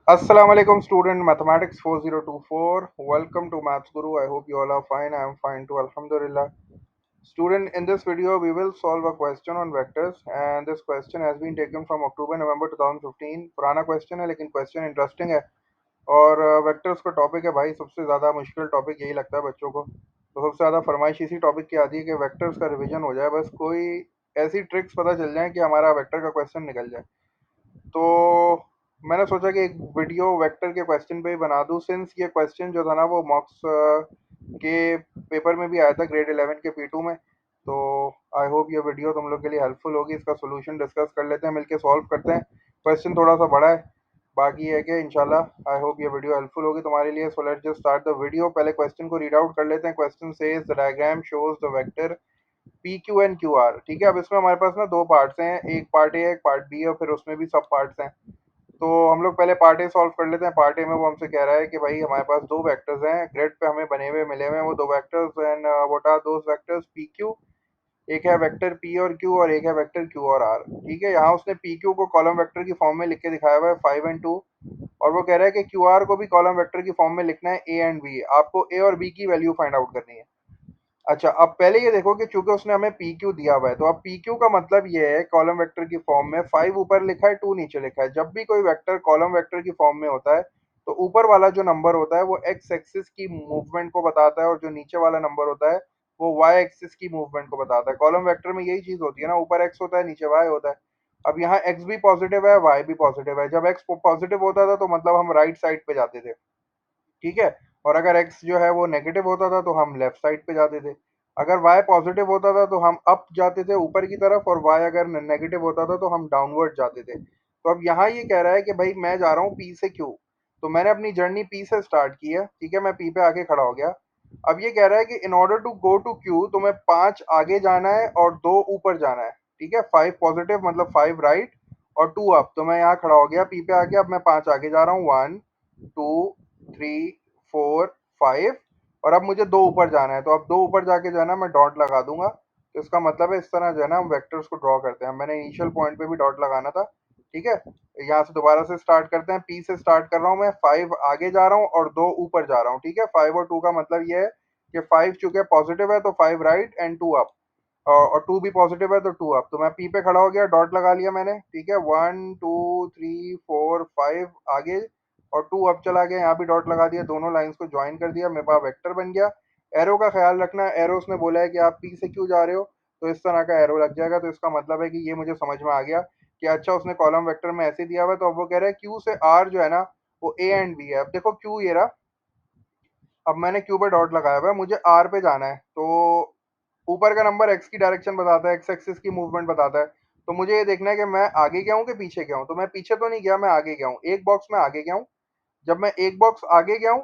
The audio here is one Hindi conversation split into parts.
Assalamu alaikum student mathematics 4024. Welcome to Maths Guru. I hope you all are fine. I am fine too. Alhamdulillah. Student, in this video we will solve a question on vectors and this question has been taken from October November 2015. पुराना question है लेकिन question interesting है और वेक्टर्स का टॉपिक है भाई सबसे ज़्यादा मुश्किल टॉपिक यही लगता है बच्चों को। तो सबसे ज़्यादा फरमाइश इसी टॉपिक की आती है कि वेक्टर्स का रिवीजन हो जाए, बस कोई ऐसी ट्रिक्स पता चल जाए कि हमारा वेक्टर का क्वेश्चन निकल जाए। तो मैंने सोचा कि एक वीडियो वेक्टर के क्वेश्चन पे ही बना दूं, सिंस ये क्वेश्चन जो था ना वो मॉक्स के पेपर में भी आया था ग्रेड 11 के P2 में। तो आई होप ये वीडियो तुम लोग के लिए हेल्पफुल होगी। इसका सोल्यूशन डिस्कस कर लेते हैं, मिलके सॉल्व करते हैं। क्वेश्चन थोड़ा सा बड़ा है, बाकी है कि इंशाल्लाह आई होप ये वीडियो हेल्पफुल होगी तुम्हारे लिए। So let's just start the video. पहले क्वेश्चन को रीड आउट कर लेते हैं। Question says the diagram shows the vector P Q and Q R. ठीक है, अब इसमें हमारे पास ना दो पार्ट्स हैं, एक पार्ट ए एक पार्ट बी है और फिर उसमें भी सब पार्ट्स हैं। तो हम लोग पहले पार्ट ए सॉल्व कर लेते हैं। पार्ट ए में वो हमसे कह रहा है कि भाई हमारे पास दो वेक्टर्स हैं, ग्रिड पे हमें बने हुए मिले हुए हैं वो दो vectors, and what are those vectors P Q. एक है वेक्टर पी और क्यू और एक है वेक्टर क्यू और आर। ठीक है, यहाँ उसने पी क्यू को कॉलम वेक्टर की फॉर्म में लिख के दिखाया हुआ है 5 and 2, और वो कह रहा है कि क्यू आर को भी कॉलम वेक्टर की फॉर्म में लिखना है ए एंड बी। आपको ए और बी की वैल्यू फाइंड आउट करनी है। अच्छा, अब पहले ये देखो कि चूंकि उसने हमें पी क्यू दिया हुआ है तो अब पी क्यू का मतलब ये है कॉलम वेक्टर की फॉर्म में 5 ऊपर लिखा है 2 नीचे लिखा है। जब भी कोई वेक्टर कॉलम वेक्टर की फॉर्म में होता है तो ऊपर वाला जो नंबर होता है वो एक्स एक्सिस की मूवमेंट को बताता है और जो नीचे वाला नंबर होता है वो वाई एक्सिस की मूवमेंट को बताता है। कॉलम वेक्टर में यही चीज होती है ना, ऊपर एक्स होता है नीचे वाई होता है। अब यहाँ एक्स भी पॉजिटिव है वाई भी पॉजिटिव है। जब एक्स पॉजिटिव होता था तो मतलब हम राइट साइड पे जाते थे, ठीक है। और अगर x जो है वो नेगेटिव होता था तो हम लेफ्ट साइड पे जाते थे। अगर y पॉजिटिव होता था तो हम अप जाते थे ऊपर की तरफ, और y अगर नेगेटिव होता था तो हम डाउनवर्ड जाते थे। तो अब यहाँ ये कह रहा है कि भाई मैं जा रहा हूँ p से q। तो मैंने अपनी जर्नी p से स्टार्ट की है, ठीक है, मैं p पे आके खड़ा हो गया। अब ये कह रहा है कि in order to go to q तुम्हें 5 आगे जाना है और 2 ऊपर जाना है। ठीक है, 5 पॉजिटिव मतलब 5 राइट और 2 अप। तो मैं यहाँ खड़ा हो गया p पे आके, अब मैं 5 आगे जा रहा हूँ, 1 2 3 4 5, और अब मुझे दो ऊपर जाना है। तो अब दो ऊपर जाके जो है ना मैं डॉट लगा दूंगा। तो इसका मतलब है इस तरह जो है ना हम वेक्टर्स को ड्रॉ करते हैं। मैंने इनिशियल पॉइंट पे भी डॉट लगाना था, ठीक है। यहाँ से दोबारा से स्टार्ट करते हैं, पी से स्टार्ट कर रहा हूँ मैं, 5 आगे जा रहा हूँ और 2 ऊपर जा रहा हूँ। ठीक है, 5 और 2 का मतलब ये है कि 5 चूंकि पॉजिटिव है तो 5 राइट एंड 2 अप, और 2 भी पॉजिटिव है तो 2 अप। तो मैं पी पे खड़ा हो गया, डॉट लगा लिया मैंने, ठीक है। 1 2 3 4 5 आगे और 2 अप चला गया, यहाँ भी डॉट लगा दिया, दोनों लाइंस को ज्वाइन कर दिया, मेरे पास वेक्टर बन गया। एरो का ख्याल रखना, एरो उसने बोला है कि आप पी से क्यों जा रहे हो तो इस तरह का एरो लग जाएगा। तो इसका मतलब है कि ये मुझे समझ में आ गया कि अच्छा उसने कॉलम वेक्टर में ऐसे दिया हुआ है। तो अब वो कह रहा है क्यू से आर जो है ना वो ए एंड बी है। अब देखो क्यू ये रहा, अब मैंने क्यू पे डॉट लगाया हुआ है, मुझे आर पे जाना है। तो ऊपर का नंबर एक्स की डायरेक्शन बताता है, एक्स एक्सिस की मूवमेंट बताता है। तो मुझे ये देखना है कि मैं आगे गया हूँ कि पीछे गया हूँ। तो मैं पीछे तो नहीं गया, मैं आगे गया हूँ, एक बॉक्स में आगे गया हूँ। जब मैं एक बॉक्स आगे गया हूँ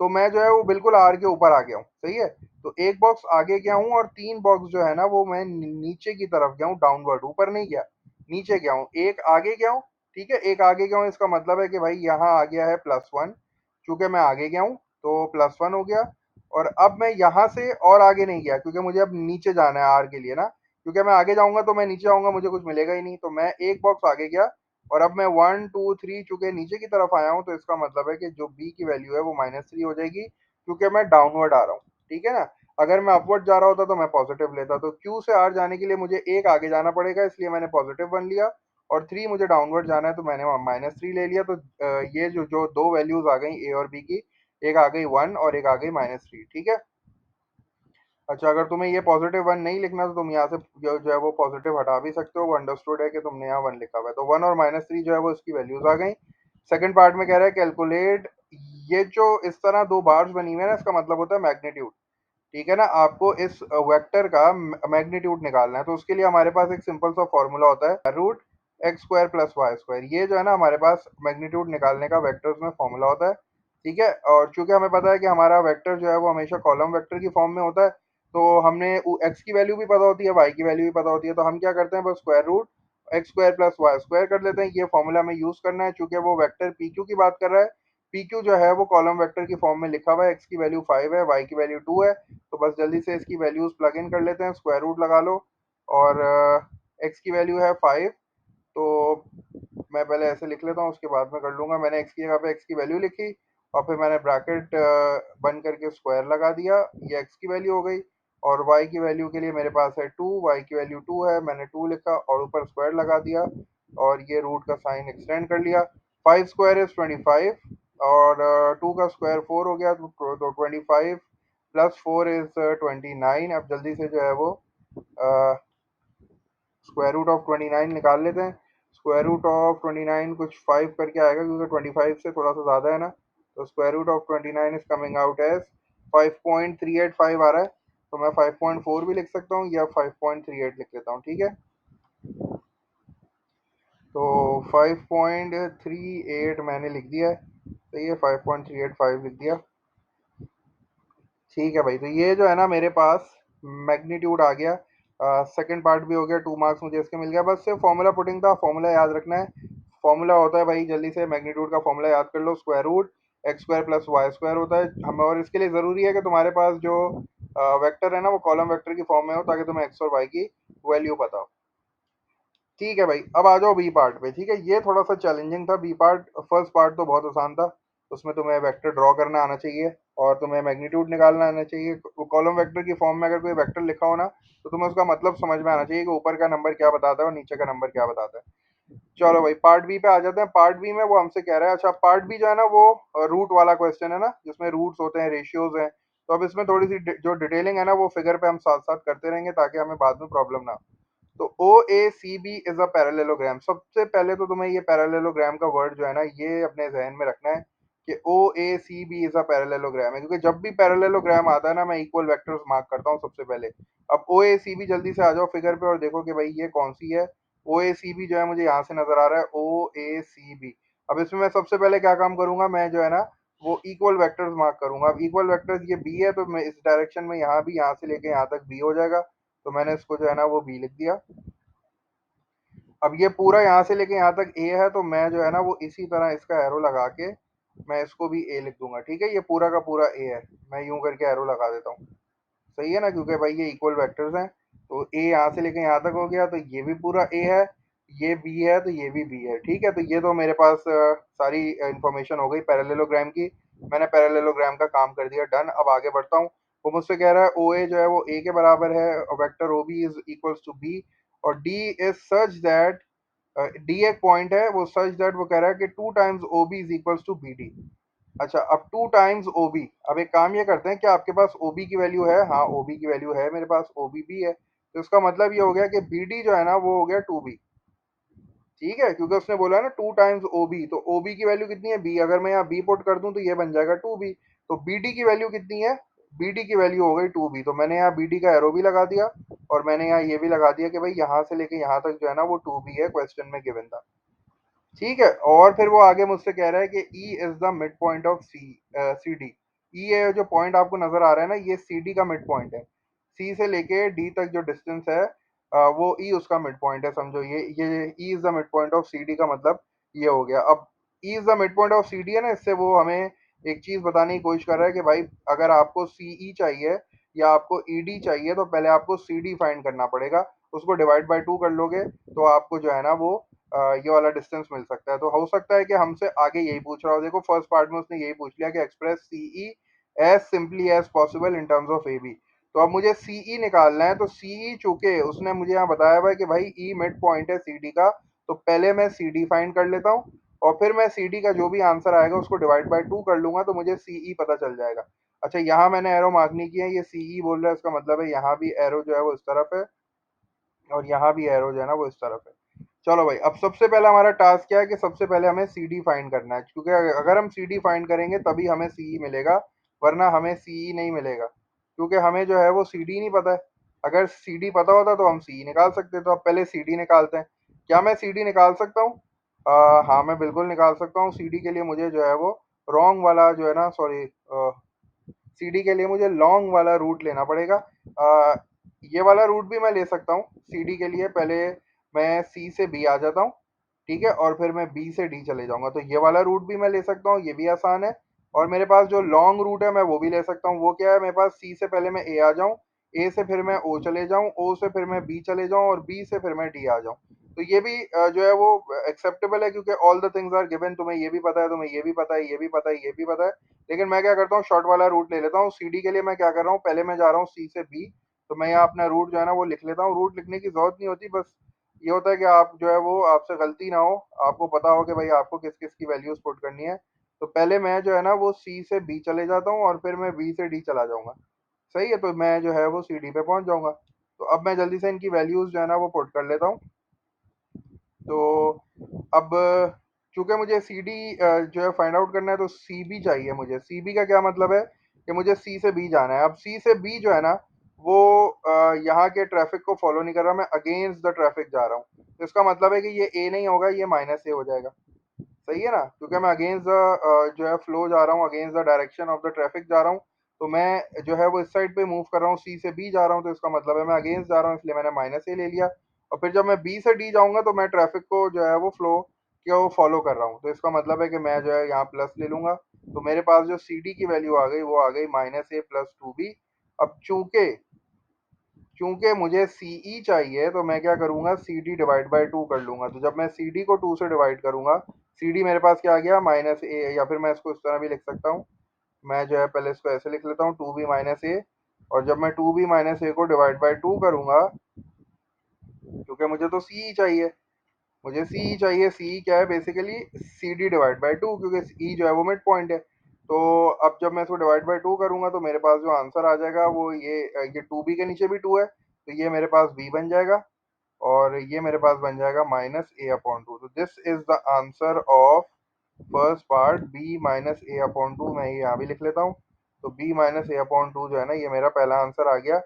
तो मैं जो है वो बिल्कुल आर के ऊपर आ गया हूँ, सही है। तो एक बॉक्स आगे गया हूँ और 3 बॉक्स जो है ना वो मैं नीचे की तरफ गया हूँ, डाउनवर्ड, ऊपर नहीं गया, नीचे गया हूँ, एक आगे गया हूँ। ठीक है, एक आगे गया हूँ, इसका मतलब है कि भाई यहाँ आ गया है +1, चूंकि मैं आगे गया हूँ तो +1 हो गया। और अब मैं यहाँ से और आगे नहीं गया क्योंकि मुझे अब नीचे जाना है आर के लिए ना, क्योंकि मैं आगे जाऊंगा तो मैं नीचे आऊंगा मुझे कुछ मिलेगा ही नहीं। तो मैं एक बॉक्स आगे गया और अब मैं 1 2 3 चूंकि नीचे की तरफ आया हूँ तो इसका मतलब है कि जो बी की वैल्यू है वो -3 हो जाएगी क्योंकि मैं डाउनवर्ड आ रहा हूँ, ठीक है ना। अगर मैं अपवर्ड जा रहा होता तो मैं पॉजिटिव लेता। तो क्यू से आर जाने के लिए मुझे एक आगे जाना पड़ेगा, इसलिए मैंने +1 लिया, और 3 मुझे डाउनवर्ड जाना है तो मैंने -3 ले लिया। तो ये जो जो दो वैल्यूज आ गई ए और बी की, एक आ गई 1 और एक आ गई -3, ठीक है। अच्छा, अगर तुम्हें ये +1 नहीं लिखना तो तुम यहाँ से जो है वो पॉजिटिव हटा भी सकते हो, वो अंडरस्टूड है कि तुमने यहाँ 1 लिखा हुआ है। तो 1 और -3 जो है वो इसकी वैल्यूज आ गई। सेकंड पार्ट में कह रहा है कैलकुलेट, ये जो इस तरह दो बार्स बनी हुई है ना इसका मतलब होता है मैग्नीट्यूड, ठीक है ना। आपको इस वेक्टर का मैग्नीट्यूड निकालना है तो उसके लिए हमारे पास एक सिंपल सा फॉर्मूला होता है, √x² + y²। ये जो है ना हमारे पास मैग्नीट्यूड निकालने का वेक्टर्स में फॉर्मूला होता है, ठीक है। और चूंकि हमें पता है कि हमारा वेक्टर जो है वो हमेशा कॉलम वेक्टर की फॉर्म में होता है, तो हमने एक्स की वैल्यू भी पता होती है, वाई की वैल्यू भी पता होती है, तो हम क्या करते हैं बस √x² + y² कर लेते हैं। ये फॉर्मूला हमें यूज करना है चूंकि वो वेक्टर पी क्यू की बात कर रहा है। पी क्यू जो है वो कॉलम वेक्टर की फॉर्म में लिखा हुआ है, एक्स की वैल्यू 5 है, वाई की वैल्यू 2 है। तो बस जल्दी से इसकी वैल्यूज प्लग इन कर लेते हैं, स्क्वायर रूट लगा लो। और एक्स की वैल्यू है 5, तो मैं पहले ऐसे लिख लेता हूँ, उसके बाद में कर लूँगा। मैंने x की जगह पे x की वैल्यू लिखी और फिर मैंने ब्रैकेट बंद करके स्क्वायर लगा दिया, ये x की वैल्यू हो गई। और y की वैल्यू के लिए मेरे पास है 2, y की वैल्यू 2 है, मैंने 2 लिखा और ऊपर स्क्वायर लगा दिया और ये रूट का साइन एक्सटेंड कर लिया। 5 स्क्वायर इज 25 और 2 का स्क्वायर 4 हो गया, तो 25 प्लस 4 इज 29। अब जल्दी से जो है वो स्क्वायर रूट ऑफ 29 निकाल लेते हैं। स्क्वायर रूट ऑफ 29 कुछ 5 करके आएगा क्योंकि 25 से थोड़ा सा ज़्यादा है ना, तो square root of 29 is coming out as 5.385 आ रहा है। तो मैं 5.4 भी लिख सकता हूँ या 5.38 लिख लेता हूँ, ठीक है। तो 5.38 मैंने लिख दिया है, तो ये 5.385 लिख दिया। ठीक है भाई, तो ये जो है ना मेरे पास मैग्नीट्यूड आ गया। सेकंड पार्ट भी हो गया, 2 मार्क्स मुझे इसके मिल गया। बस सिर्फ फॉर्मूला पुटिंग था, फॉर्मूला याद रखना है। फॉर्मूला होता है भाई, जल्दी से मैग्नीट्यूड का फॉर्मूला याद कर लो, square root x square plus y square होता है हमें। और इसके लिए ज़रूरी है कि तुम्हारे पास जो वेक्टर है ना वो कॉलम वेक्टर की फॉर्म में हो, ताकि तुम्हें एक्स और वाई की वैल्यू पता हो। ठीक है भाई, अब आ जाओ बी पार्ट पे। ठीक है, ये थोड़ा सा चैलेंजिंग था बी पार्ट। फर्स्ट पार्ट तो बहुत आसान था, उसमें तुम्हें वेक्टर ड्रॉ करना आना चाहिए और तुम्हें मैग्नीट्यूड निकालना आना चाहिए। कॉलम वेक्टर की फॉर्म में अगर कोई वेक्टर लिखा हो ना, तो तुम्हें उसका मतलब समझ में आना चाहिए कि ऊपर का नंबर क्या बताता है और नीचे का नंबर क्या बताता है। चलो भाई, पार्ट बी पे आ जाते हैं। पार्ट बी में वो हमसे कह रहा है, अच्छा पार्ट बी जो है ना वो रूट वाला क्वेश्चन है ना, जिसमें रूट्स होते हैं, रेशियोज हैं। तो अब इसमें थोड़ी सी जो डिटेलिंग है ना वो फिगर पे हम साथ साथ करते रहेंगे ताकि हमें बाद में प्रॉब्लम ना हो। तो O A C B is a parallelogram. सबसे पहले तो तुम्हें ये पैरेललोग्राम का वर्ड जो है ना ये अपने जहन में रखना है कि O A C B is a parallelogram है, क्योंकि जब भी पैरेललोग्राम आता है ना मैं इक्वल वेक्टर्स मार्क करता हूँ सबसे पहले। अब ओ ए सी बी जल्दी से आ जाओ फिगर पे और देखो कि भाई ये कौन सी है। ओ ए सी बी जो है मुझे यहाँ से नजर आ रहा है, ओ ए सी बी। अब इसमें मैं सबसे पहले क्या काम करूंगा, मैं जो है ना वो इक्वल वेक्टर्स मार्क करूंगा। अब इक्वल वेक्टर्स ये बी है, तो मैं इस डायरेक्शन में यहाँ भी, यहाँ से लेके यहाँ तक बी हो जाएगा। तो मैंने इसको जो है ना वो बी लिख दिया। अब ये पूरा यहाँ से लेके यहाँ तक ए है, तो मैं जो है ना वो इसी तरह इसका एरो लगा के मैं इसको भी ए लिख दूंगा। ठीक है, ये पूरा का पूरा ए है, मैं यूं करके एरो लगा देता हूँ। सही है ना, क्योंकि भाई ये इक्वल वेक्टर्स हैं। तो ए यहाँ से लेके यहाँ तक हो गया, तो ये भी पूरा ए है, ये बी है, तो ये भी बी है। ठीक है, तो ये तो मेरे पास सारी इंफॉर्मेशन हो गई पैरेललोग्राम की। मैंने पैरेललोग्राम का काम कर दिया, डन। अब आगे बढ़ता हूँ। वो मुझसे कह रहा है ओ ए जो है वो ए के बराबर है और vector O B is equals to b, और D is such that, D एक पॉइंट है, वो सच दैट वो कह रहा है कि 2 times O B is equals to B D. अच्छा, अब 2 टाइम्स ओ बी। अब एक काम ये करते हैं कि आपके पास ओ बी की वैल्यू है, हाँ ओ बी की वैल्यू है मेरे पास, ओ बी भी है, तो इसका मतलब ये हो गया कि बी डी जो है ना वो हो गया 2 बी। ठीक है, क्योंकि उसने बोला है ना 2 टाइम्स ओ बी, तो ओ बी की वैल्यू कितनी है, बी। अगर मैं यहाँ बी पुट कर दूं तो ये बन जाएगा 2 बी। तो बी डी की वैल्यू कितनी है, बी डी की वैल्यू हो गई 2 बी। तो मैंने यहाँ बी डी का एरो भी लगा दिया और मैंने यहाँ ये भी लगा दिया कि भाई यहाँ से लेके यहाँ तक जो है ना वो 2 बी है, क्वेश्चन में गिवन था। ठीक है, और फिर वो आगे मुझसे कह रहा है कि E is the mid point of C D. E है जो पॉइंट आपको नजर आ रहा है ना, ये सी डी का मिड पॉइंट है। सी से लेके डी तक जो डिस्टेंस है वो ई उसका मिड पॉइंट है, समझो। ये E is the mid point of C D का मतलब ये हो गया। अब E is the mid point of C D है ना, इससे वो हमें एक चीज बताने की कोशिश कर रहा है कि भाई अगर आपको सी ई चाहिए या आपको ई डी चाहिए, तो पहले आपको सी डी फाइंड करना पड़ेगा। उसको डिवाइड बाय 2 कर लोगे तो आपको जो है ना वो ये वाला डिस्टेंस मिल सकता है। तो हो सकता है कि हमसे आगे यही पूछ रहा हो। देखो फर्स्ट पार्ट में उसने यही पूछ लिया कि express C E as simply as possible in terms of A B. तो अब मुझे सीई निकालना है, तो सीई चूंकि उसने मुझे यहाँ बताया हुआ है कि भाई ई मिड पॉइंट है सी डी का, तो पहले मैं सी डी फाइंड कर लेता हूँ और फिर मैं सी डी का जो भी आंसर आएगा उसको डिवाइड बाय 2 कर लूंगा, तो मुझे सीई पता चल जाएगा। अच्छा, यहाँ मैंने एरो मार्क नहीं किया है, ये सीई बोल रहा है, इसका मतलब है यहाँ भी एरो जो है वो इस तरफ है और यहाँ भी एरो जो है ना वो इस तरफ है। चलो भाई, अब सबसे पहला हमारा टास्क क्या है कि सबसे पहले हमें सी डी फाइंड करना है, क्योंकि अगर हम सी डी फाइंड करेंगे तभी हमें सी मिलेगा, वरना हमें सी नहीं मिलेगा, क्योंकि हमें जो है वो सी डी नहीं पता है। अगर सी डी पता होता तो हम सी निकाल सकते। तो अब पहले सी डी निकालते हैं। क्या मैं सी डी निकाल सकता हूँ? हाँ, मैं बिल्कुल निकाल सकता हूँ। सी डी के लिए मुझे जो है वो रॉन्ग वाला जो है ना, सॉरी, सीडी के लिए मुझे लॉन्ग वाला रूट लेना पड़ेगा। ये वाला रूट भी मैं ले सकता हूँ सीडी के लिए। पहले मैं सी से बी आ जाता हूँ, ठीक है, और फिर मैं बी से डी चले जाऊंगा, तो ये वाला रूट भी मैं ले सकता हूँ, ये भी आसान है। और मेरे पास जो लॉन्ग रूट है मैं वो भी ले सकता हूँ। वो क्या है, मेरे पास सी से पहले मैं ए आ जाऊँ, ए से फिर मैं ओ चले जाऊँ, ओ से फिर मैं बी चले जाऊँ और बी से फिर मैं डी आ जाऊँ। तो ये भी जो है वो एक्सेप्टेबल है, क्योंकि all the things are given, तुम्हें ये भी पता है, तुम्हें ये भी पता है, ये भी पता है, ये भी पता है। लेकिन मैं क्या करता हूँ, शॉर्ट वाला रूट ले लेता हूँ। सीडी के लिए मैं क्या कर रहा हूँ, पहले मैं जा रहा हूँ सी से बी, तो मैं यहाँ अपना रूट जो है ना वो लिख लेता हूँ। रूट लिखने की जरूरत नहीं होती, बस ये होता है कि आप जो है वो आपसे गलती ना हो, आपको पता हो कि भाई आपको किस किस की वैल्यूज पुट करनी है। तो पहले मैं जो है ना वो सी से बी चले जाता हूँ, और फिर मैं बी से डी चला जाऊंगा। सही है, तो मैं जो है वो सी डी पे पहुंच जाऊंगा। तो अब मैं जल्दी से इनकी वैल्यूज जो है ना वो पुट कर लेता हूँ। तो अब चूंकि मुझे सी डी जो है फाइंड आउट करना है, तो सी बी चाहिए मुझे। सी बी का क्या मतलब है कि मुझे सी से बी जाना है। अब सी से बी जो है ना वो यहाँ के ट्रैफिक को फॉलो नहीं कर रहा, मैं अगेंस्ट द ट्रैफिक जा रहा हूँ। तो इसका मतलब है कि ये ए नहीं होगा, ये माइनस ए हो जाएगा। सही है ना, क्योंकि मैं अगेंस्ट द जो है फ्लो जा रहा हूँ, against the direction of the traffic जा रहा हूँ। तो मैं जो है वो इस साइड पे मूव कर रहा हूँ, सी से बी जा रहा हूँ, तो इसका मतलब है मैं अगेंस्ट जा रहा हूँ, इसलिए मैंने माइनस ए ले लिया। और फिर जब मैं बी से डी जाऊंगा तो मैं ट्रैफिक को जो है वो फ्लो क्या वो फॉलो कर रहा हूँ, तो इसका मतलब है कि मैं जो है यहाँ प्लस ले लूंगा। तो मेरे पास जो सी डी की वैल्यू आ गई वो आ गई minus A plus to be. अब चूंकि चूंकि मुझे सी ई चाहिए, तो मैं क्या करूंगा, C D divide by two कर लूंगा। तो जब मैं सी डी को टू से डिवाइड करूंगा, सी डी मेरे पास क्या आ गया, माइनस ए, या फिर मैं इसको इस तरह भी लिख सकता हूँ। मैं जो है पहले इसको ऐसे लिख लेता हूँ, टू बी माइनस ए। और जब मैं टू बी माइनस ए को डिवाइड बाई टू करूंगा, क्योंकि मुझे तो सी ई चाहिए, मुझे सी ई चाहिए। सी ई क्या है, basically C D divide by two, क्योंकि ई जो है वो मिड पॉइंट है। तो अब जब मैं इसको डिवाइड बाई टू करूंगा, तो मेरे पास जो आंसर आ जाएगा वो ये टू बी के नीचे भी टू है, तो ये मेरे पास बी बन जाएगा। और ये मेरे पास बन जाएगा माइनस ए अपॉन टू। तो this is the answer of first part, B minus A upon two. मैं ये यहाँ भी लिख लेता हूँ। तो B minus A upon two जो है ना, ये मेरा पहला आंसर आ गया।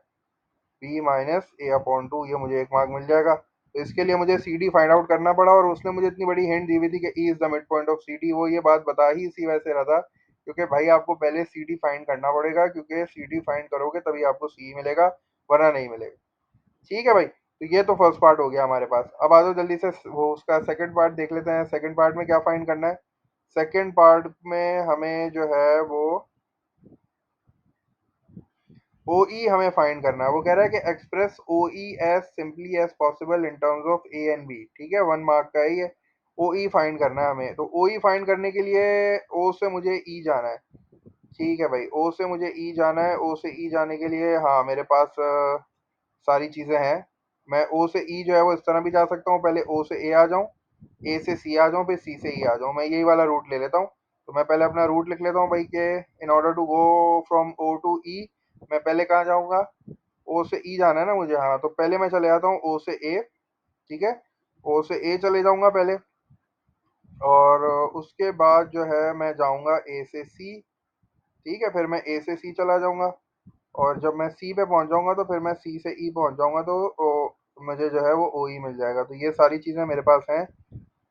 B minus A upon two, ये मुझे एक मार्क मिल जाएगा। तो इसके लिए मुझे सी डी फाइंड आउट करना पड़ा, और उसने मुझे इतनी बड़ी हिंट दी हुई थी कि E is the mid point of C D. वो ये बात बता ही इसी वजह से रहा था, क्योंकि भाई आपको पहले सी डी फाइंड करना पड़ेगा, क्योंकि सी डी फाइंड करोगे तभी आपको सी मिलेगा, वरना नहीं मिलेगा। ठीक है भाई, तो ये तो फर्स्ट पार्ट हो गया हमारे पास। अब आ जाओ जल्दी से वो उसका सेकंड पार्ट देख लेते हैं। सेकंड पार्ट में क्या फाइंड करना है। सेकंड पार्ट में हमें जो है वो ओ ई हमें फाइंड करना है। वो कह रहा है कि express O E as simply as possible in terms of A and B. ठीक है, वन मार्क का है ये। ओ ई फाइंड करना है हमें। तो ओ ई फाइंड करने के लिए ओ से मुझे ई जाना है। ठीक है भाई, ओ से मुझे ई जाना है। ओ से ई जाने के लिए हाँ मेरे पास सारी चीज़ें हैं। मैं ओ से ई जो है वो इस तरह भी जा सकता हूँ, पहले ओ से ए आ जाऊँ, ए से सी आ जाऊँ, फिर सी से ई आ जाऊँ। मैं यही वाला रूट ले लेता हूँ। तो मैं पहले अपना रूट लिख लेता हूँ भाई, के in order to go from O to E, मैं पहले कहाँ जाऊँगा, ओ से ई जाना है ना मुझे। हाँ, तो पहले मैं चले जाता हूँ ओ से ए। ठीक है, ओ से ए चले जाऊँगा पहले, और उसके बाद जो है मैं जाऊँगा ए से सी। ठीक है, फिर मैं ए से सी चला जाऊँगा, और जब मैं सी पे पहुंच जाऊंगा तो फिर मैं सी से ई पहुंच जाऊंगा, तो मुझे जो है वो ओ ई मिल जाएगा। तो ये सारी चीज़ें मेरे पास हैं।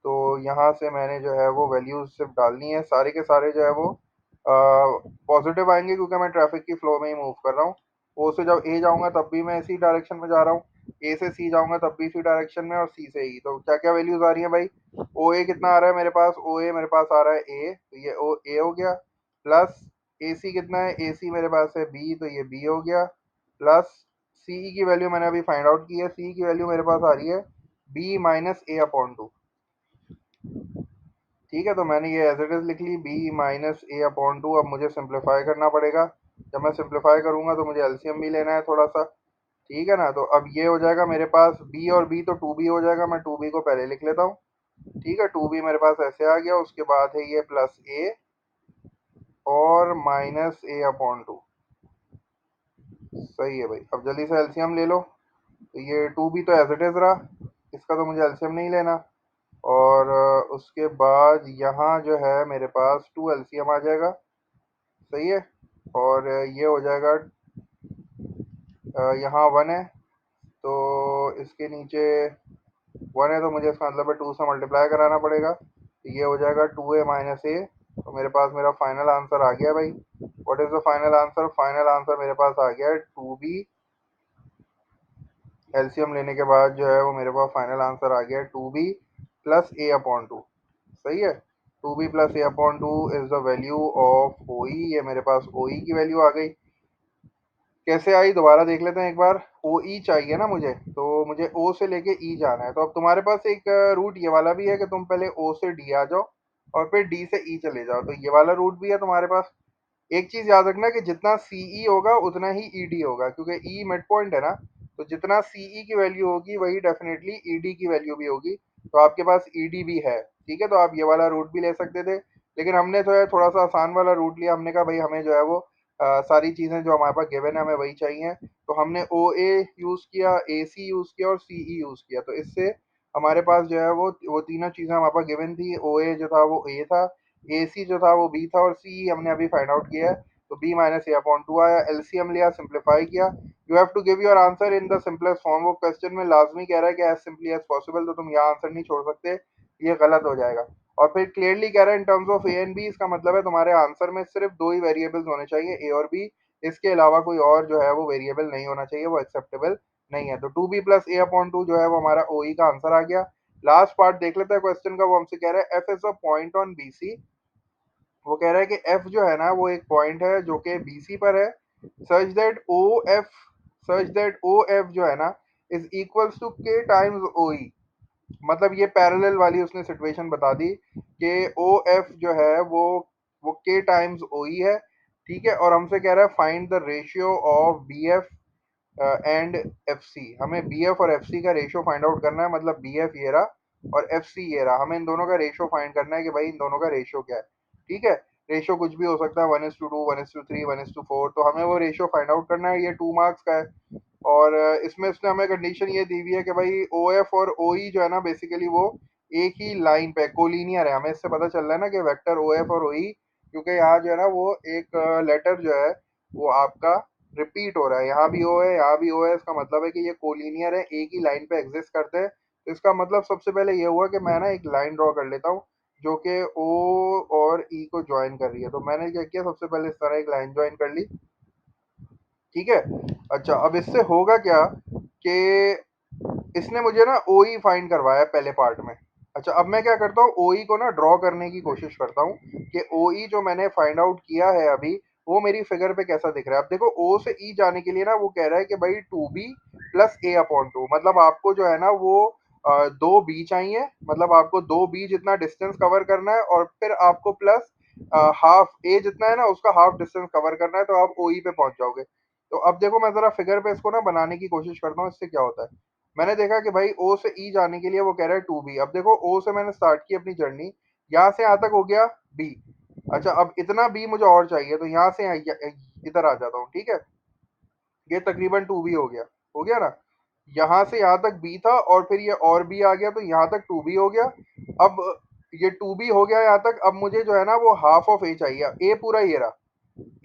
तो यहाँ से मैंने जो है वो वैल्यूज सिर्फ डालनी है, सारे के सारे जो है वो पॉजिटिव आएंगे, क्योंकि मैं ट्रैफिक की फ्लो में ही मूव कर रहा हूँ। ओ से जब ए जाऊंगा तब भी मैं इसी डायरेक्शन में जा रहा हूँ, ए से सी जाऊंगा तब भी इसी डायरेक्शन में, और सी से ई। तो क्या क्या वैल्यूज आ रही है भाई, ओ ए कितना आ रहा है मेरे पास, ओ ए मेरे पास आ रहा है ए, तो ये ओ ए हो गया। प्लस ए सी कितना है, ए सी मेरे पास है बी, तो ये बी हो गया। प्लस सी ई की वैल्यू मैंने अभी फाइंड आउट की है, सी की वैल्यू मेरे पास आ रही है B minus A upon to. ठीक है, तो मैंने ये एज इट इज लिख ली, B minus A upon to. अब मुझे सिंप्लीफाई करना पड़ेगा। जब मैं सिंप्लीफाई करूंगा तो मुझे एलसीएम भी लेना है थोड़ा सा। ठीक है ना, तो अब ये हो जाएगा मेरे पास बी और बी, तो टू बी हो जाएगा। मैं टू बी को पहले लिख लेता हूँ। ठीक है, टू बी मेरे पास ऐसे आ गया। उसके बाद है ये प्लस ए और माइनस ए अपॉन टू। सही है भाई, अब जल्दी से एलसीएम ले लो। तो ये टू बी तो एज इट इज रहा, इसका तो मुझे एलसीएम नहीं लेना। और उसके बाद यहाँ जो है मेरे पास टू एलसीएम आ जाएगा। सही है, और ये हो जाएगा यहाँ वन है, तो इसके नीचे वन है, तो मुझे इसका मतलब है टू से मल्टीप्लाई कराना पड़ेगा। तो ये हो जाएगा टू ए माइनस ए। तो मेरे पास मेरा फाइनल आंसर आ गया भाई। What is the final answer, final answer मेरे पास आ गया है टू बी। एलसीएम लेने के बाद जो है वो मेरे पास फाइनल आंसर आ गया है टू बी प्लस ए अपॉन टू। सही है, two B plus A upon two is the value of O E. ये मेरे पास ओ ई की वैल्यू आ गई। कैसे आई दोबारा देख लेते हैं एक बार। ओ ई चाहिए ना मुझे, तो मुझे ओ से लेके ई जाना है। तो अब तुम्हारे पास एक रूट ये वाला भी है कि तुम पहले ओ से डी आ जाओ और फिर डी से ई चले जाओ, तो ये वाला रूट भी है तुम्हारे पास। एक चीज याद रखना कि जितना सीई होगा उतना ही ईडी होगा, क्योंकि ई मिड पॉइंट है ना। तो जितना सीई की वैल्यू होगी वही डेफिनेटली ईडी की वैल्यू भी होगी। तो आपके पास ईडी भी है, ठीक है। तो आप ये वाला रूट भी ले सकते थे, लेकिन हमने जो है थोड़ा सा आसान वाला रूट लिया। हमने कहा भाई हमें जो है वो सारी चीजें जो हमारे पास गिवन है हमें वही चाहिए। तो हमने ओ ए यूज किया, ए सी यूज किया और सीई यूज किया। तो इससे हमारे पास जो है वो तीनों चीजें हमारे पास गिवन थी। ओ ए जो था वो ए था, ए सी जो था वो बी था, और सी हमने अभी फाइंड आउट किया है। तो B minus A upon two आया। एलसीएम लिया, सिंप्लीफाई किया। You have to give your answer in the simplest form. वो क्वेश्चन में लाजमी कह रहा है कि एज सिंपली एज पॉसिबल, तो तुम यहाँ आंसर नहीं छोड़ सकते, ये गलत हो जाएगा। और फिर क्लियरली कह रहा है in terms of A and B, इसका मतलब है तुम्हारे आंसर में सिर्फ दो ही वेरिएबल्स होने चाहिए, ए और बी। इसके अलावा कोई और जो है वो वेरिएबल नहीं होना चाहिए, वो एक्सेप्टेबल नहीं है। तो टू बी प्लस ए अपॉन टू जो है वो हमारा ओ ई का आंसर आ गया। लास्ट पार्ट देख लेते हैं क्वेश्चन का। वो हमसे कह रहा है F is a point on B C. वो कह रहा है कि एफ जो है ना वो एक पॉइंट है जो कि बीसी पर है, such that O F, such that O F जो है ना is equals to K times O E. मतलब ये पैरेलल वाली उसने सिचुएशन बता दी कि ओ एफ जो है वो के टाइम्स ओ ई है, ठीक है। और हमसे कह रहा है find the ratio of B F and F C. हमें बी एफ और एफ सी का रेशियो फाइंड आउट करना है। मतलब बी एफ ये रहा और एफ सी ये रहा, हमें इन दोनों का रेशियो फाइंड करना है कि भाई इन दोनों का रेशियो क्या है, ठीक है। रेशियो कुछ भी हो सकता है, 1:2, 1:3, 1:4। तो हमें वो रेशियो फाइंड आउट करना है। ये 2 मार्क्स का है। और इसमें उसने हमें कंडीशन ये दी हुई है कि भाई ओ एफ और ओ ई जो है ना बेसिकली वो एक ही लाइन पे कोलिनियर है। हमें इससे पता चल रहा है ना कि वेक्टर ओ एफ और ओ ई, क्योंकि यहाँ जो है ना वो एक लेटर जो है वो आपका रिपीट हो रहा है। यहाँ भी ओ है, यहाँ भी ओ है। इसका मतलब है कि ये कोलिनियर है, एक ही लाइन पे एग्जिस्ट करते हैं। तो इसका मतलब सबसे पहले ये हुआ कि मैं ना एक लाइन ड्रॉ कर लेता हूँ जो कि ओ और ई को ज्वाइन कर रही है। तो मैंने क्या किया, सबसे पहले इस तरह एक लाइन ज्वाइन कर ली, ठीक है। अच्छा, अब इससे होगा क्या कि इसने मुझे ना ओ ई फाइंड करवाया पहले पार्ट में। अच्छा, अब मैं क्या करता हूँ, ओ ई को ना ड्रॉ करने की कोशिश करता हूँ कि ओ ई जो मैंने फाइंड आउट किया है अभी वो मेरी फिगर पे कैसा दिख रहा है। अब देखो ओ से ई जाने के लिए ना वो कह रहा है कि भाई टू बी प्लस ए अपॉन टू। मतलब आपको जो है ना वो दो बी चाहिए। मतलब आपको दो बी जितना डिस्टेंस कवर करना है और फिर आपको प्लस हाफ ए जितना है ना उसका हाफ डिस्टेंस कवर करना है, तो आप ओ ई पे पहुंच जाओगे। तो अब देखो मैं जरा फिगर पे इसको ना बनाने की कोशिश करता हूँ, इससे क्या होता है। मैंने देखा कि भाई ओ से ई जाने के लिए वो कह रहा है टू बी। अब देखो ओ से मैंने स्टार्ट की अपनी जर्नी, यहाँ से यहाँ तक हो गया बी। अच्छा, अब इतना बी मुझे और चाहिए, तो यहाँ से इधर आ जाता हूँ, ठीक है। ये तकरीबन टू बी हो गया ना। यहाँ से यहाँ तक बी था और फिर ये और बी आ गया, तो यहाँ तक टू बी हो गया। अब ये टू बी हो गया यहाँ तक। अब मुझे जो है ना वो हाफ ऑफ ए चाहिए। ए पूरा ये रहा,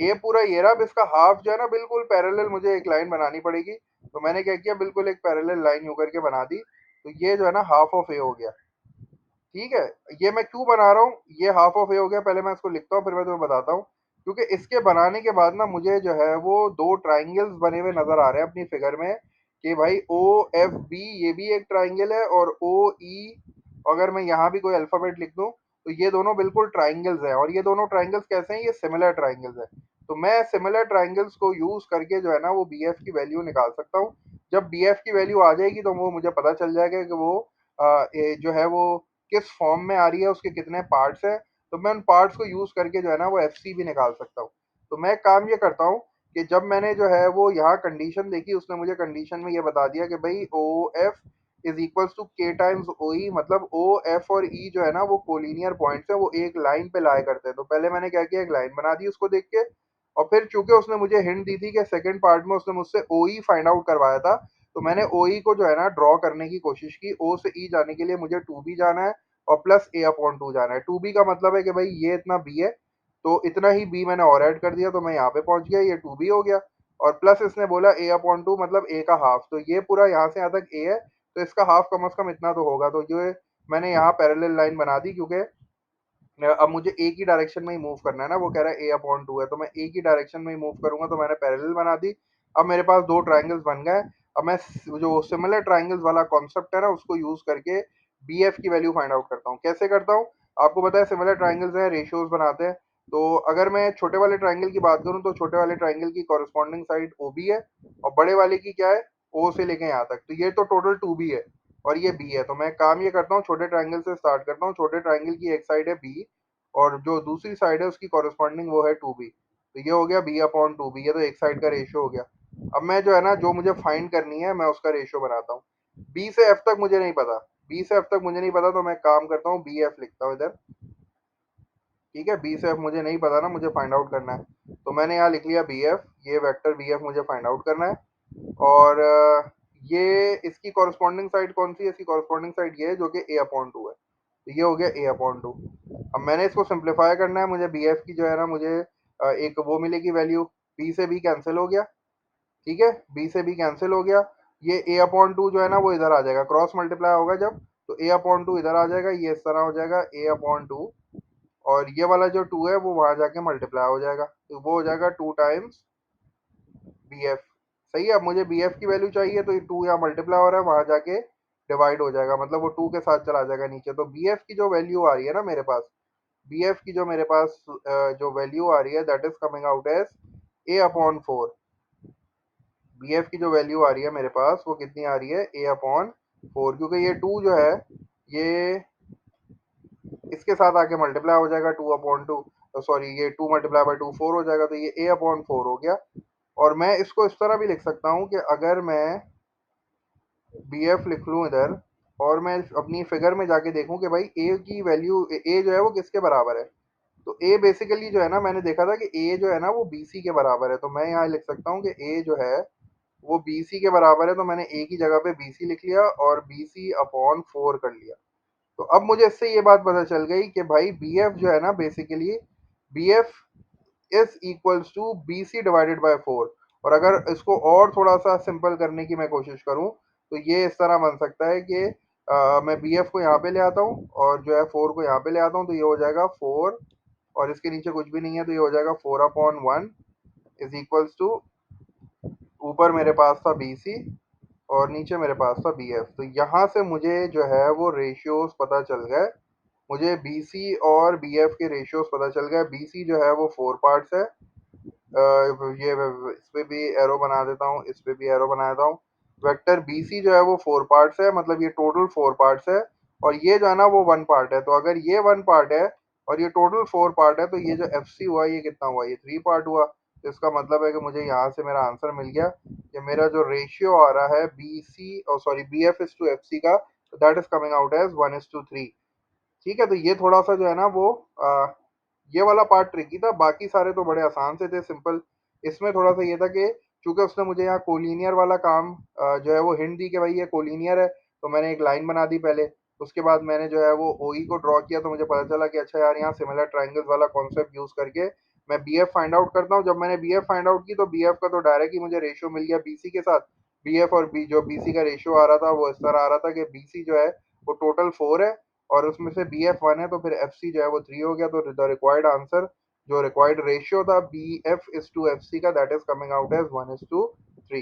ए पूरा ये रहा। अब इसका हाफ जो है ना बिल्कुल पैरेलल मुझे एक लाइन बनानी पड़ेगी। तो मैंने क्या किया, बिल्कुल एक पैरेलल लाइन यूं करके बना दी। तो ये जो है ना हाफ ऑफ ए हो गया, ठीक है। ये मैं क्यों बना रहा हूँ, ये हाफ ऑफ ए हो गया, पहले मैं इसको लिखता हूँ फिर मैं तुम्हें बताता हूँ। क्योंकि इसके बनाने के बाद ना मुझे जो है वो दो ट्राइंगल्स बने हुए नजर आ रहे हैं अपनी फिगर में कि भाई ओ एफ बी ये भी एक ट्राइंगल है, और ओ ई अगर मैं यहाँ भी कोई अल्फाबेट लिख दूँ तो ये दोनों बिल्कुल ट्राइंगल्स हैं। और ये दोनों ट्राइंगल्स कैसे हैं, ये सिमिलर ट्राइंगल्स हैं। तो मैं सिमिलर ट्राइंगल्स को यूज करके जो है ना वो बी एफ की वैल्यू निकाल सकता हूँ। जब बी एफ की वैल्यू आ जाएगी तो वो मुझे पता चल जाएगा कि वो जो है वो किस फॉर्म में आ रही है, उसके कितने पार्ट्स हैं। तो मैं उन पार्ट्स को यूज करके जो है ना वो एफ सी भी निकाल सकता हूँ। तो मैं काम ये करता हूँ कि जब मैंने जो है वो यहाँ कंडीशन देखी, उसने मुझे कंडीशन में ये बता दिया कि भाई O F is equals to K times O E. मतलब ओ एफ और ई जो है ना वो कोलिनियर पॉइंट्स है, वो एक लाइन पे लाया करते हैं। तो पहले मैंने क्या किया, एक लाइन बना दी उसको देख के। और फिर चूंकि उसने मुझे हिंट दी थी कि सेकंड पार्ट में उसने मुझसे ओ ई फाइंड आउट करवाया था, तो मैंने ओ ई को जो है ना ड्रॉ करने की कोशिश की। ओ से ई जाने के लिए मुझे टू बी जाना है और प्लस ए अपॉन टू जाना है। टू बी का मतलब है कि भाई ये इतना बी है, तो इतना ही बी मैंने और ऐड कर दिया, तो मैं यहाँ पे पहुंच गया, ये टू बी हो गया। और प्लस इसने बोला ए अपॉन टू मतलब ए का हाफ, तो ये पूरा यहाँ से यहाँ तक ए है, तो इसका हाफ कम से कम इतना तो होगा। तो ये मैंने यहाँ पैरेलल लाइन बना दी, क्योंकि अब मुझे एक ही डायरेक्शन में ही मूव करना है ना। वो कह रहा है ए अपॉन टू है, तो मैं एक ही डायरेक्शन में ही मूव करूंगा। तो मैंने पैरेलल बना दी। अब मेरे पास दो ट्राइंगल्स बन गए। अब मैं जो सिमिलर ट्राइंगल्स वाला कॉन्सेप्ट है ना उसको यूज करके बी एफ की वैल्यू फाइंड आउट करता हूँ। कैसे करता हूँ, आपको पता है सिमिलर ट्राइंगल्स हैं, रेशियोज बनाते हैं। तो अगर मैं छोटे वाले ट्रायंगल की बात करूं तो छोटे वाले ट्रायंगल की कॉरस्पॉन्डिंग साइड ओ बी है, और बड़े वाले की क्या है, ओ से लेके यहाँ तक। तो ये तो टोटल टू बी है और ये बी है। तो मैं काम ये करता हूँ, छोटे ट्रायंगल से स्टार्ट करता हूँ। छोटे ट्रायंगल की एक साइड है बी और जो दूसरी साइड है उसकी कॉरस्पॉन्डिंग वो है टू बी। तो ये हो गया बी अपॉन टू बी, ये तो एक साइड का रेशियो हो गया। अब मैं जो है ना, जो मुझे फाइंड करनी है मैं उसका रेशियो बनाता हूँ। बी से एफ तक मुझे नहीं पता, बी से एफ तक मुझे नहीं पता, तो मैं काम करता हूँ बी एफ लिखता हूँ इधर। ठीक है, बी से एफ मुझे नहीं पता ना, मुझे फाइंड आउट करना है। तो मैंने यहाँ लिख लिया बी एफ, ये वेक्टर बी एफ मुझे फाइंड आउट करना है। और ये इसकी कॉरस्पॉन्डिंग साइड कौन सी है, इसकी कॉरस्पॉन्डिंग साइड ये है जो कि ए अपॉन टू है। तो ये हो गया ए अपॉन टू। अब मैंने इसको सिंप्लीफाई करना है, मुझे बी एफ की जो है ना, मुझे एक वो मिलेगी वैल्यू, बी से बी कैंसिल हो गया। ठीक है, बी से बी कैंसिल हो गया। ये ए अपॉन टू जो है ना वो इधर आ जाएगा, क्रॉस मल्टीप्लाई होगा जब, तो ए अपॉन टू इधर आ जाएगा, ये इस तरह हो जाएगा ए अपॉन टू। और ये वाला जो टू है वो वहां जाके मल्टीप्लाई हो जाएगा, तो वो हो जाएगा टू टाइम्स बी एफ। सही है, अब मुझे बी एफ की वैल्यू चाहिए, तो ये टू यहाँ मल्टीप्लाई हो रहा है, वहां जाके डिवाइड हो जाएगा, मतलब वो टू के साथ चला जाएगा नीचे। तो बी एफ की जो वैल्यू आ रही है ना मेरे पास, बी एफ की जो मेरे पास जो वैल्यू आ रही है that is coming out as A upon four. B F की जो वैल्यू आ रही है मेरे पास वो कितनी आ रही है, ए अपॉन फोर, क्योंकि ये टू जो है ये इसके साथ आके मल्टीप्लाई हो जाएगा टू अपॉन टू, सॉरी ये to multiply by two four हो जाएगा, तो ये ए अपॉन फोर हो गया। और मैं इसको इस तरह भी लिख सकता हूँ कि अगर मैं बी एफ लिख लूँ इधर, और मैं अपनी फिगर में जाके देखूं कि भाई ए की वैल्यू, ए जो है वो किसके बराबर है। तो ए बेसिकली जो है ना, मैंने देखा था कि ए जो है ना वो बी सी के बराबर है। तो मैं यहाँ लिख सकता हूँ कि ए जो है वो बी सी के बराबर है, तो मैंने ए की जगह पे बी सी लिख लिया और बी सी अपॉन फोर कर लिया। तो अब मुझे इससे ये बात पता चल गई कि भाई बी एफ जो है ना, basically B F is equals to B C divided by four. और अगर इसको और थोड़ा सा सिंपल करने की मैं कोशिश करूं, तो ये इस तरह बन सकता है कि मैं बी एफ को यहाँ पे ले आता हूँ और जो है फोर को यहाँ पे ले आता हूँ, तो ये हो जाएगा फोर, और इसके नीचे कुछ भी नहीं है, तो ये हो जाएगा four upon one is equals to, ऊपर मेरे पास था बी सी और नीचे मेरे पास था बी एफ। तो यहाँ से मुझे जो है वो रेशियोज पता चल गए। मुझे बी सी और बी एफ के रेशियोज पता चल गए। बी सी जो है वो फोर पार्ट्स है, ये इस पे भी एरो बना देता हूँ, इस पे भी एरो बना देता हूँ। वेक्टर बी सी जो है वो फोर पार्ट्स है, मतलब ये टोटल फोर पार्ट्स है, और ये जो है ना वो वन पार्ट है। तो अगर ये वन पार्ट है और ये टोटल फोर पार्ट है, तो ये जो एफ सी हुआ ये कितना हुआ, ये थ्री पार्ट हुआ। तो इसका मतलब है कि मुझे यहाँ से मेरा आंसर मिल गया कि मेरा जो रेशियो आ रहा है बी सी और sorry B F is to F C का, that is coming out as one is to three. ठीक है, तो ये थोड़ा सा जो है ना वो ये वाला पार्ट ट्रिकी था, बाकी सारे तो बड़े आसान से थे, सिंपल। इसमें थोड़ा सा ये था कि चूंकि उसने मुझे यहाँ कोलिनियर वाला काम जो है वो हिंट दी कि भाई ये कोलिनियर है, तो मैंने एक लाइन बना दी पहले। उसके बाद मैंने जो है वो ओ ई को ड्रॉ किया, तो मुझे पता चला कि अच्छा यार यहाँ सिमिलर ट्राइंगल्स वाला कॉन्सेप्ट यूज करके मैं बी एफ फाइंड आउट करता हूँ। जब मैंने बी एफ फाइंड आउट की तो बी एफ का तो डायरेक्ट ही मुझे रेशियो मिल गया बी सी के साथ। बी एफ और बी जो बी सी का रेशियो आ रहा था वो इस तरह आ रहा था कि बी सी जो है वो टोटल फोर है और उसमें से बी एफ वन है, तो फिर एफ सी जो है वो थ्री हो गया। तो द रिक्वायर्ड आंसर, जो रिक्वायर्ड रेशियो था B F is to F C का, that is coming out as one is to three.